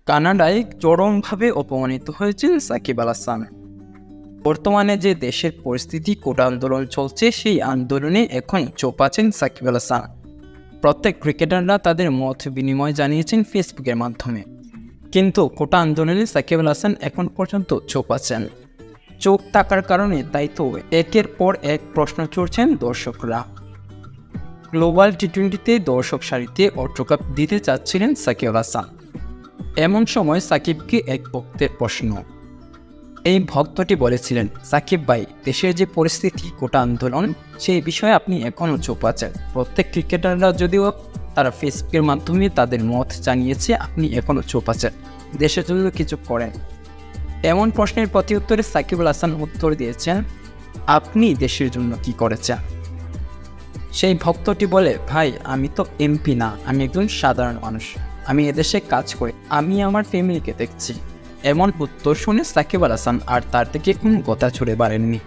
কানাডায় চরমভাবে অপমানিত হয়েছেন সাকিব আল হাসান। বর্তমানে যে দেশের পরিস্থিতি, কোটা আন্দোলন চলছে, সেই আন্দোলনে এখন চোপ আছেন সাকিব আল হাসান। প্রত্যেক ক্রিকেটাররা তাদের মত বিনিময় জানিয়েছেন ফেসবুকের মাধ্যমে, কিন্তু কোটা আন্দোলনে সাকিব আল হাসান এখন পর্যন্ত চোপ আছেন। চোপ থাকার কারণে তাই তো একের পর এক প্রশ্ন ছুড়ছেন দর্শকরা। গ্লোবাল টি-20তে দর্শক সারিতে অর্থকাপ দিতে চাচ্ছিলেন সাকিব আল হাসান। এমন সময় সাকিবকে এক ভক্তের প্রশ্ন। এই ভক্তটি বলেছিলেন, সাকিব ভাই, দেশের যে পরিস্থিতি, কোটা আন্দোলন, সেই বিষয়ে আপনি এখনও চুপ আছেন। প্রত্যেক ক্রিকেটাররা যদিও তারা ফেসবুকের মাধ্যমে তাদের মত জানিয়েছে, আপনি এখনও চুপ আছেন, দেশের জন্য কিছু করেন। এমন প্রশ্নের প্রতি উত্তরে সাকিব আল হাসান উত্তর দিয়েছেন, আপনি দেশের জন্য কি করেছেন? সেই ভক্তটি বলে, ভাই, আমি তো এমপি না, আমি একজন সাধারণ মানুষ, আমি এদেশে কাজ করি, আমি আমার ফ্যামিলিকে দেখছি। এমন উত্তর শুনে সাকিব আল হাসান আর তার থেকে কোনো কথা ছুড়ে পারেননি।